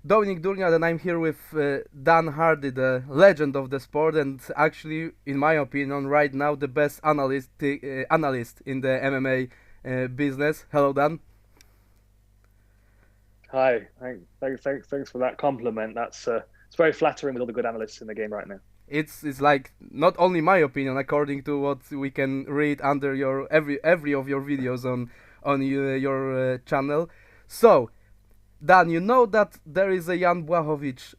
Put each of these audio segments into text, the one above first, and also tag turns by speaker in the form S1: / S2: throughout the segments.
S1: Dominic Durniad, and I'm here with Dan Hardy, the legend of the sport, and actually, in my opinion, right now the best analyst in the MMA business. Hello, Dan.
S2: Hi, thanks for that compliment. That's it's very flattering with all the good analysts in the game right now.
S1: It's like not only my opinion, according to what we can read under your every of your videos on your channel. So, Dan, you know that there is a Jan Błachowicz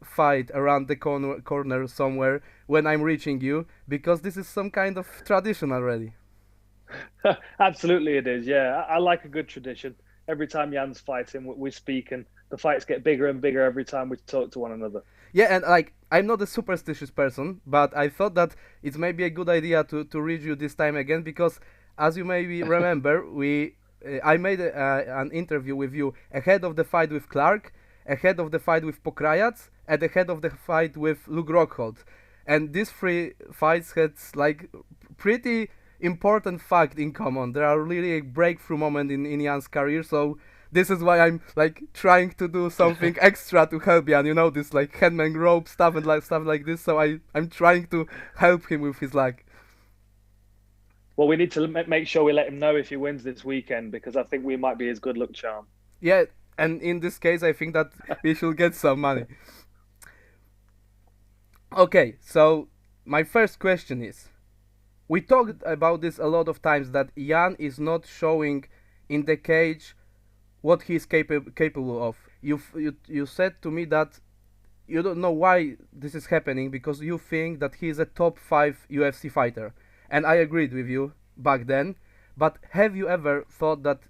S1: fight around the corner somewhere when I'm reaching you, because this is some kind of tradition already.
S2: Absolutely, it is. Yeah, I like a good tradition. Every time Jan's fighting, we speak, and the fights get bigger and bigger every time we talk to one another.
S1: Yeah, and like I'm not a superstitious person, but I thought that it may be a good idea to read you this time again because, as you maybe remember, we I made an interview with you ahead of the fight with Clark, ahead of the fight with Pokrajac, and ahead of the fight with Luke Rockhold, and these three fights had like pretty important fact in common. There are really a breakthrough moment in Jan's career, so this is why I'm like trying to do something extra to help Jan. You know, this like headman rope stuff and like stuff like this. So I'm trying to help him with his luck.
S2: Well, we need to make sure we let him know if he wins this weekend because I think we might be his good luck charm.
S1: Yeah, and in this case, I think that we should get some money. Okay, so my first question is: we talked about this a lot of times that Jan is not showing in the cage what he is capable of. You said to me that you don't know why this is happening because you think that he is a top 5 UFC fighter, and I agreed with you back then. But have you ever thought that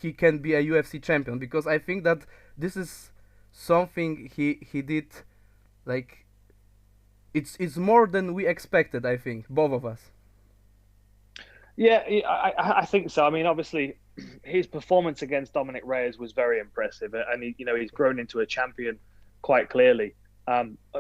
S1: he can be a UFC champion? Because I think that this is something he did like it's more than we expected. I think both of us.
S2: Yeah, I think so. I mean, obviously, his performance against Dominic Reyes was very impressive, and he's grown into a champion quite clearly.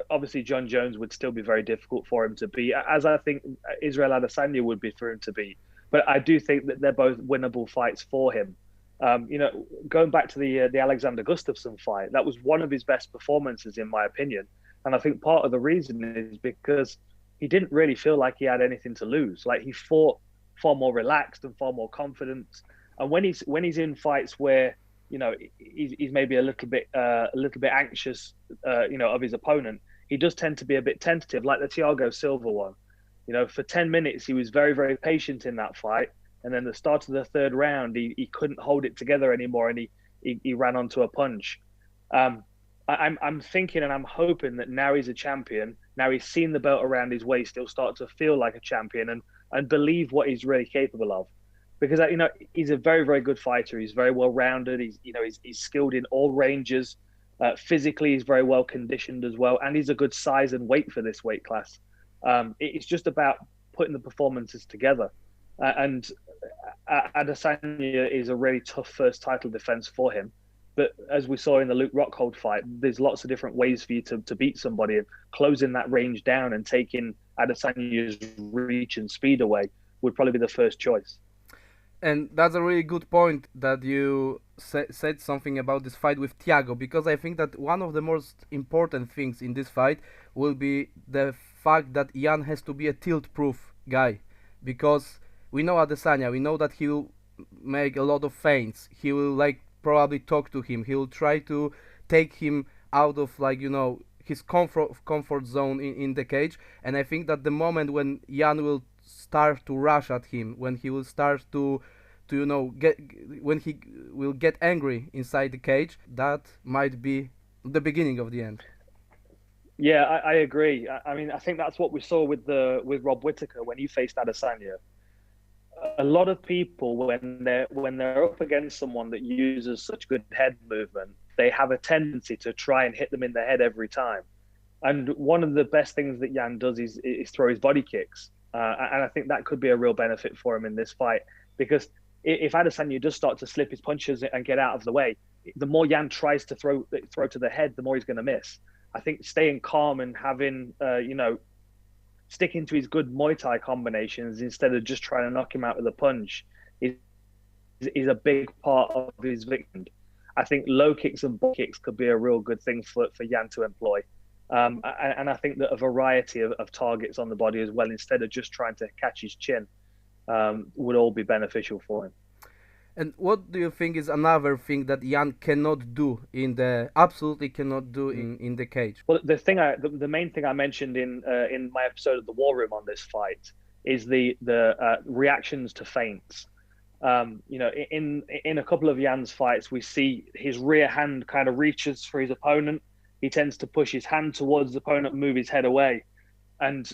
S2: Obviously, John Jones would still be very difficult for him to beat, as I think Israel Adesanya would be for him to beat. But I do think that they're both winnable fights for him. Going back to the Alexander Gustafsson fight, that was one of his best performances, in my opinion. And I think part of the reason is because he didn't really feel like he had anything to lose. Like he fought far more relaxed and far more confident. And when he's in fights where he's maybe a little bit anxious, of his opponent, he does tend to be a bit tentative, like the Thiago Silva one. For 10 minutes he was very very patient in that fight, and then the start of the third round he couldn't hold it together anymore, and he ran onto a punch. I'm thinking and I'm hoping that now he's a champion. Now he's seen the belt around his waist, he'll start to feel like a champion and believe what he's really capable of. Because he's a very very good fighter. He's very well rounded. He's skilled in all ranges. Physically, he's very well conditioned as well, and he's a good size and weight for this weight class. It's just about putting the performances together. And Adesanya is a really tough first title defense for him. But as we saw in the Luke Rockhold fight, there's lots of different ways for you to beat somebody, and closing that range down and taking Adesanya's reach and speed away would probably be the first choice.
S1: And that's a really good point that you said something about this fight with Thiago, because I think that one of the most important things in this fight will be the fact that Jan has to be a tilt-proof guy, because we know Adesanya, we know that he will make a lot of feints, he will like probably talk to him, he will try to take him out of his comfort zone in the cage, and I think that the moment when Jan will start to rush at him, when he will start to get when he will get angry inside the cage, that might be the beginning of the end.
S2: Yeah, I agree. I mean, I think that's what we saw with Rob Whittaker when he faced Adesanya. A lot of people, when they're up against someone that uses such good head movement, they have a tendency to try and hit them in the head every time. And one of the best things that Jan does is throw his body kicks, and I think that could be a real benefit for him in this fight, because if Adesanya does start to slip his punches and get out of the way, the more Jan tries to throw to the head, the more he's going to miss. I think staying calm and having sticking to his good Muay Thai combinations instead of just trying to knock him out with a punch is a big part of his victory. I think low kicks and ball kicks could be a real good thing for Jan to employ. And I think that a variety of targets on the body as well, instead of just trying to catch his chin, would all be beneficial for him.
S1: And what do you think is another thing that Jan cannot do absolutely cannot do in the cage?
S2: Well, the main thing I mentioned in my episode of the War Room on this fight is the reactions to feints. In a couple of Jan's fights, we see his rear hand kind of reaches for his opponent. He tends to push his hand towards the opponent, move his head away, and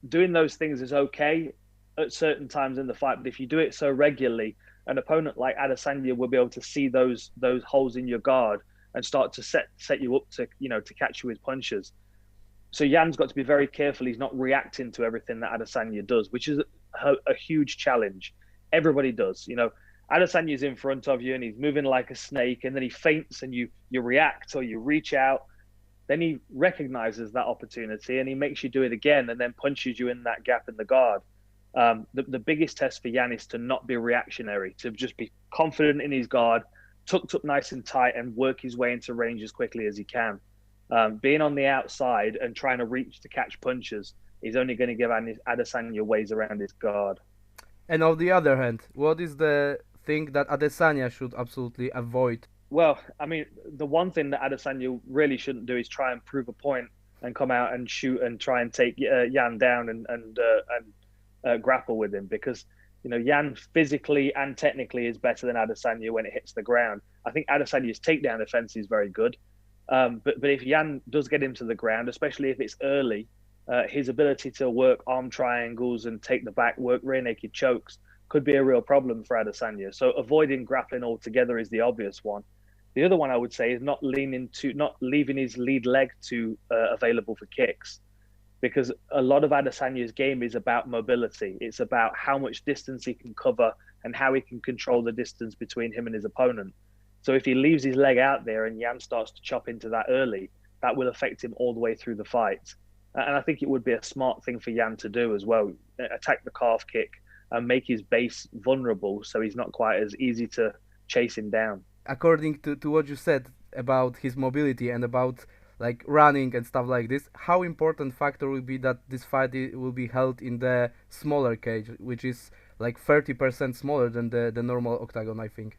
S2: doing those things is okay at certain times in the fight. But if you do it so regularly, an opponent like Adesanya will be able to see those holes in your guard and start to set you up to catch you with punches. So Jan's got to be very careful he's not reacting to everything that Adesanya does, which is a huge challenge. Everybody does. Adesanya's in front of you and he's moving like a snake, and then he feints and you react or you reach out. Then he recognizes that opportunity and he makes you do it again and then punches you in that gap in the guard. The biggest test for Jan is to not be reactionary, to just be confident in his guard, tucked up nice and tight, and work his way into range as quickly as he can. Being on the outside and trying to reach to catch punches is only going to give Adesanya ways around his guard.
S1: And on the other hand, what is the thing that Adesanya should absolutely avoid?
S2: Well, I mean, the one thing that Adesanya really shouldn't do is try and prove a point and come out and shoot and try and take Jan down and grapple with him, because Jan physically and technically is better than Adesanya when it hits the ground. I think Adesanya's takedown defense is very good, but if Jan does get him to the ground, especially if it's early, his ability to work arm triangles and take the back, work rear naked chokes could be a real problem for Adesanya. So avoiding grappling altogether is the obvious one. The other one I would say is not leaving his lead leg available for kicks, because a lot of Adesanya's game is about mobility. It's about how much distance he can cover and how he can control the distance between him and his opponent. So if he leaves his leg out there and Jan starts to chop into that early, that will affect him all the way through the fight. And I think it would be a smart thing for Jan to do as well. Attack the calf kick and make his base vulnerable so he's not quite as easy to chase him down.
S1: According to what you said about his mobility and about like running and stuff like this, how important factor will be that this fight will be held in the smaller cage, which is like 30% smaller than the normal octagon, I think.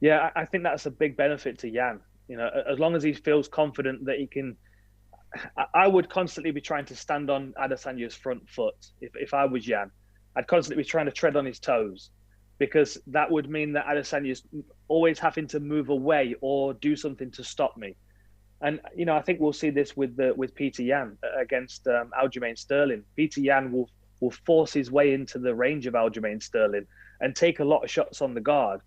S2: Yeah, I think that's a big benefit to Jan. As long as he feels confident that he can. I would constantly be trying to stand on Adesanya's front foot. If I was Jan, I'd constantly be trying to tread on his toes, because that would mean that Adesanya's always having to move away or do something to stop me. And I think we'll see this with Peter Yan against Aljamain Sterling. Peter Yan will force his way into the range of Aljamain Sterling and take a lot of shots on the guard,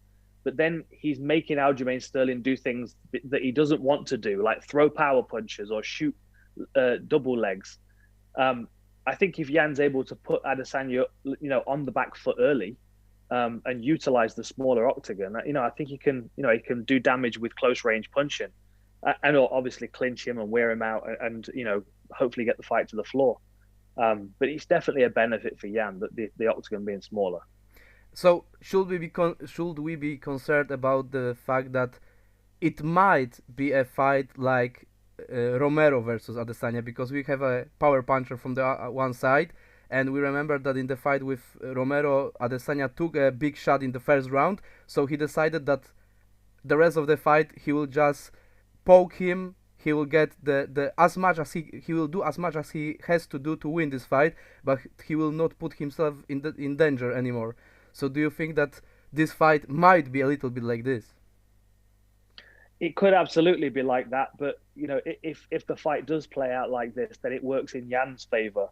S2: but then he's making Aljamain Sterling do things that he doesn't want to do, like throw power punches or shoot double legs. I think if Jan's able to put Adesanya, on the back foot early, and utilize the smaller octagon, I think he can do damage with close range punching, and obviously clinch him and wear him out, and hopefully get the fight to the floor. But it's definitely a benefit for Jan that the octagon being smaller.
S1: So should we be concerned about the fact that it might be a fight like Romero versus Adesanya, because we have a power puncher from the one side, and we remember that in the fight with Romero, Adesanya took a big shot in the first round, so he decided that the rest of the fight he will just poke him. He will get the as much as he will do as much as he has to do to win this fight, but he will not put himself in danger anymore. So do you think that this fight might be a little bit like this?
S2: It could absolutely be like that, but if the fight does play out like this, then it works in Jan's favor,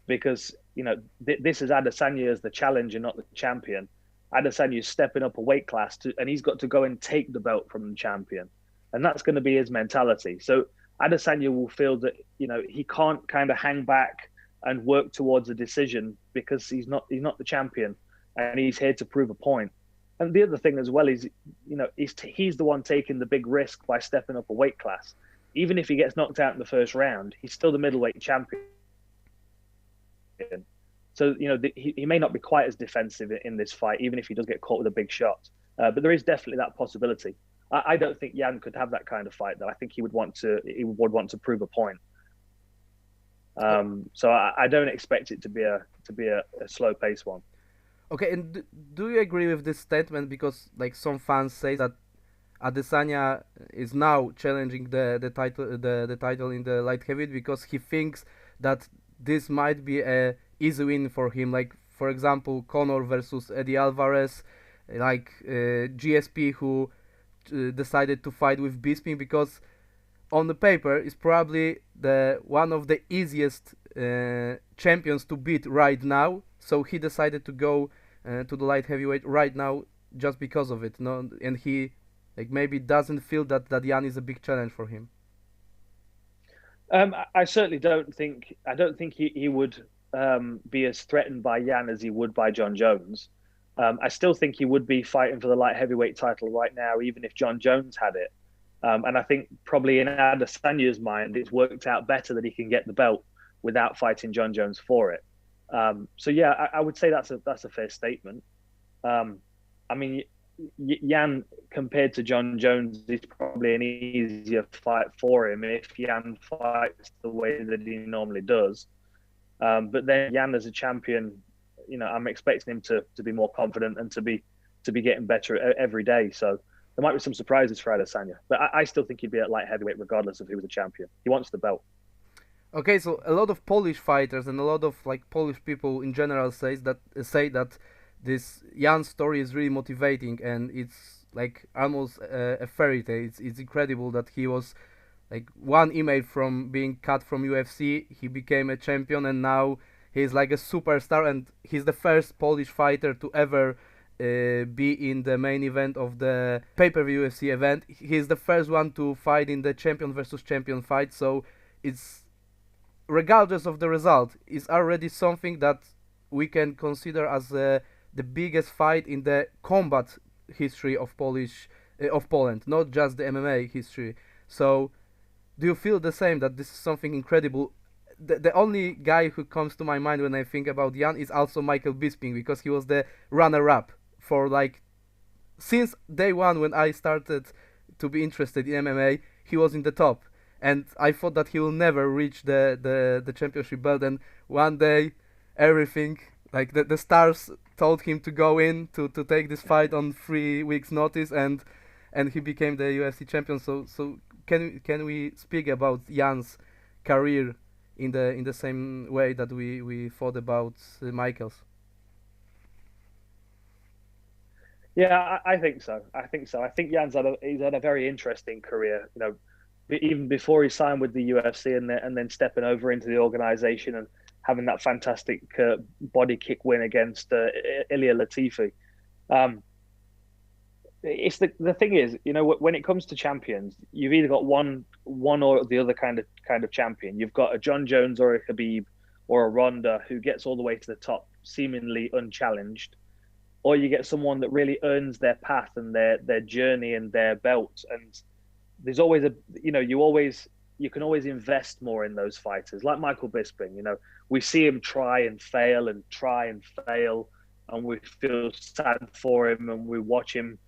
S2: because this is Adesanya as the challenger, not the champion. Adesanya is stepping up a weight class and he's got to go and take the belt from the champion, and that's going to be his mentality. So Adesanya will feel that he can't kind of hang back and work towards a decision, because he's not the champion and he's here to prove a point. And the other thing as well is, he's the one taking the big risk by stepping up a weight class. Even if he gets knocked out in the first round, he's still the middleweight champion. So, he may not be quite as defensive in this fight, even if he does get caught with a big shot. But there is definitely that possibility. I don't think Jan could have that kind of fight, though. I think he would want to prove a point. So I don't expect it to be a slow pace one.
S1: Okay, and do you agree with this statement? Because like some fans say that Adesanya is now challenging the title in the light heavyweight because he thinks that this might be a easy win for him. Like for example, Conor versus Eddie Alvarez, like GSP who decided to fight with Bisping because on the paper is probably the one of the easiest champions to beat right now. So he decided to go to the light heavyweight right now just because of it. No, and he like maybe doesn't feel that Jan is a big challenge for him.
S2: I certainly don't think. I don't think he would be as threatened by Jan as he would by John Jones. I still think he would be fighting for the light heavyweight title right now, even if John Jones had it. And I think probably in Adesanya's mind, it's worked out better that he can get the belt without fighting John Jones for it. So yeah, I would say that's a fair statement. I mean, Jan compared to John Jones is probably an easier fight for him if Jan fights the way that he normally does. But then Jan as a champion, I'm expecting him to be more confident and to be getting better every day. So there might be some surprises for Adesanya, but I still think he'd be at light heavyweight regardless of who was a champion. He wants the belt.
S1: Okay, so a lot of Polish fighters and a lot of like Polish people in general say that this Jan story is really motivating and it's like almost a fairy tale. It's incredible that he was like one email from being cut from UFC, he became a champion and now he's like a superstar and he's the first Polish fighter to ever be in the main event of the pay-per-view UFC event. He's the first one to fight in the champion versus champion fight, so it's regardless of the result, is already something that we can consider as the biggest fight in the combat history of Poland, not just the MMA history. So, do you feel the same that this is something incredible? The only guy who comes to my mind when I think about Jan is also Michael Bisping because he was the runner-up for like since day one when I started to be interested in MMA. He was in the top. And I thought that he will never reach the championship belt. And one day, everything, like the stars told him to go in to take this fight on 3 weeks' notice, and he became the UFC champion. So can we speak about Jan's career in the same way that we thought about Michael's?
S2: Yeah, I think so. I think Jan's he's had a very interesting career. Even before he signed with the UFC and then stepping over into the organization and having that fantastic body kick win against Ilia Latifi. It's the thing is, when it comes to champions, you've either got one or the other kind of champion. You've got a John Jones or a Khabib or a Ronda who gets all the way to the top seemingly unchallenged, or you get someone that really earns their path and their journey and their belt. And there's always you can always invest more in those fighters, like Michael Bisping. We see him try and fail, and we feel sad for him, and we watch him,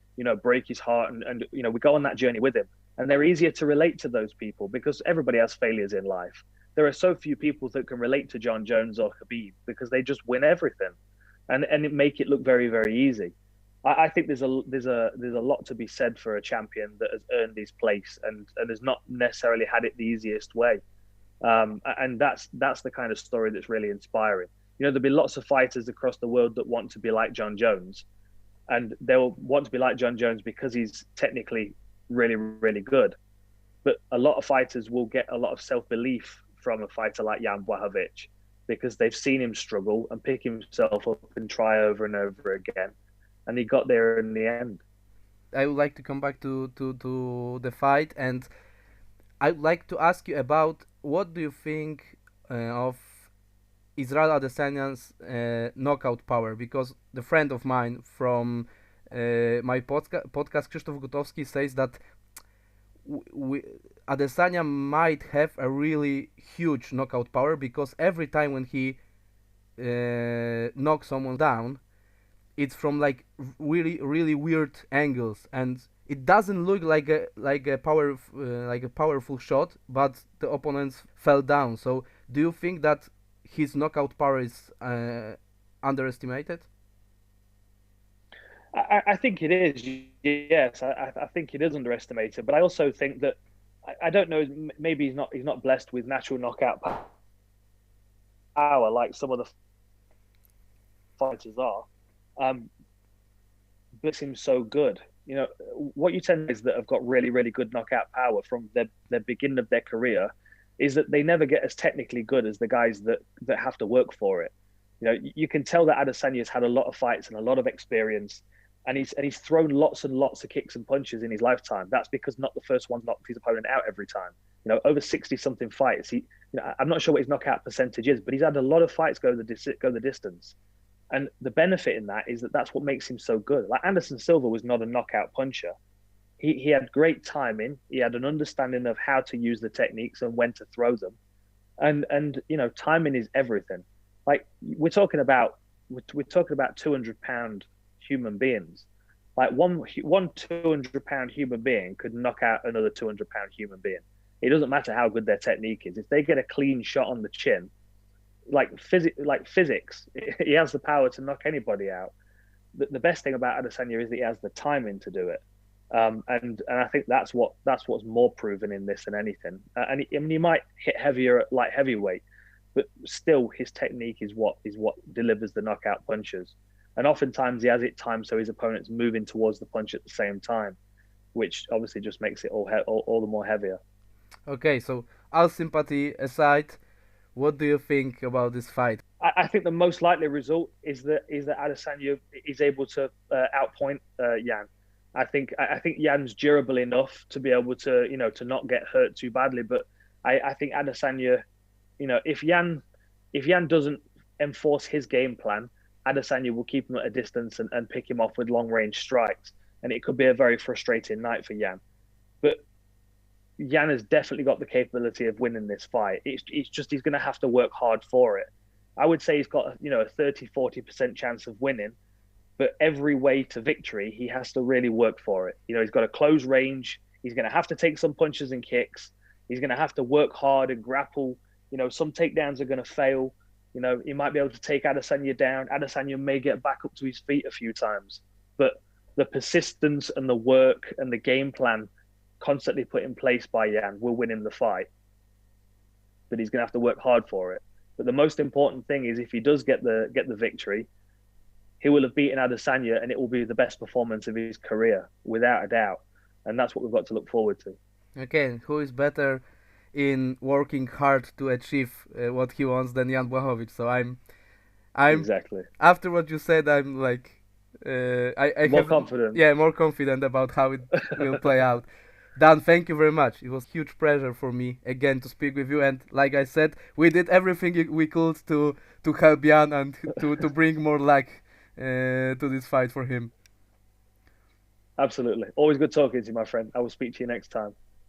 S2: break his heart, and we go on that journey with him. And they're easier to relate to those people because everybody has failures in life. There are so few people that can relate to John Jones or Khabib because they just win everything, and it make it look very, very easy. I think there's a lot to be said for a champion that has earned his place and has not necessarily had it the easiest way. And that's the kind of story that's really inspiring. There'll be lots of fighters across the world that want to be like John Jones, and they'll want to be like John Jones because he's technically really, really good. But a lot of fighters will get a lot of self-belief from a fighter like Jan Błachowicz because they've seen him struggle and pick himself up and try over and over again. And he got there in the end.
S1: I would like to come back to the fight, and I'd like to ask you about what do you think of Israel Adesanya's knockout power? Because the friend of mine from my podcast, Krzysztof Gutowski, says that Adesanya might have a really huge knockout power because every time when he knocks someone down, it's from like really weird angles, and it doesn't look like a powerful shot, but the opponents fell down. So do you think that his knockout power is underestimated?
S2: I think it is. Yes, I think it is underestimated. But I also think that I don't know. Maybe he's not blessed with natural knockout power like some of the fighters are. Um, but it seems so good. You know, what you tend to is that have got really good knockout power from their beginning of their career is that they never get as technically good as the guys that have to work for it. You know, you can tell that Adesanya's had a lot of fights and a lot of experience, and he's thrown lots and lots of kicks and punches in his lifetime. That's because not the first one knocked his opponent out every time. You know, over 60 something fights. I'm not sure what his knockout percentage is, but he's had a lot of fights go the distance. And the benefit in that is that that's what makes him so good. Like Anderson Silva was not a knockout puncher. He had great timing. He had an understanding of how to use the techniques and when to throw them. And you know, timing is everything. Like we're talking about 200-pound human beings. Like one 200-pound human being could knock out another 200-pound human being. It doesn't matter how good their technique is. If they get a clean shot on the chin, like physics, he has the power to knock anybody out. The best thing about Adesanya is that he has the timing to do it, and I think that's what's more proven in this than anything. I mean, he might hit heavier at light heavyweight, but still his technique is what delivers the knockout punches. And oftentimes he has it timed so his opponent's moving towards the punch at the same time, which obviously just makes it all the more heavier.
S1: Okay, so all sympathy aside, what do you think about this fight?
S2: I think the most likely result is that Adesanya is able to outpoint Yan. I think Yan's durable enough to be able to to not get hurt too badly. But I think Adesanya, if Yan doesn't enforce his game plan, Adesanya will keep him at a distance and pick him off with long range strikes, and it could be a very frustrating night for Yan. But Yan has definitely got the capability of winning this fight. It's just he's going to have to work hard for it. I would say he's got a 30-40% chance of winning, but every way to victory, he has to really work for it. He's got a close range. He's going to have to take some punches and kicks. He's going to have to work hard and grapple. Some takedowns are going to fail. He might be able to take Adesanya down. Adesanya may get back up to his feet a few times, but the persistence and the work and the game plan constantly put in place by Yan will win him the fight. But he's going to have to work hard for it. But the most important thing is if he does get the victory, he will have beaten Adesanya, and it will be the best performance of his career, without a doubt. And that's what we've got to look forward to.
S1: Okay, who is better in working hard to achieve what he wants than Jan Błachowicz? So I'm
S2: exactly.
S1: After what you said, I'm like I
S2: more confident.
S1: Yeah, more confident about how it will play out. Dan, thank you very much. It was a huge pleasure for me again to speak with you. And like I said, we did everything we could to help Jan and to bring more luck to this fight for him.
S2: Absolutely. Always good talking to you, my friend. I will speak to you next time.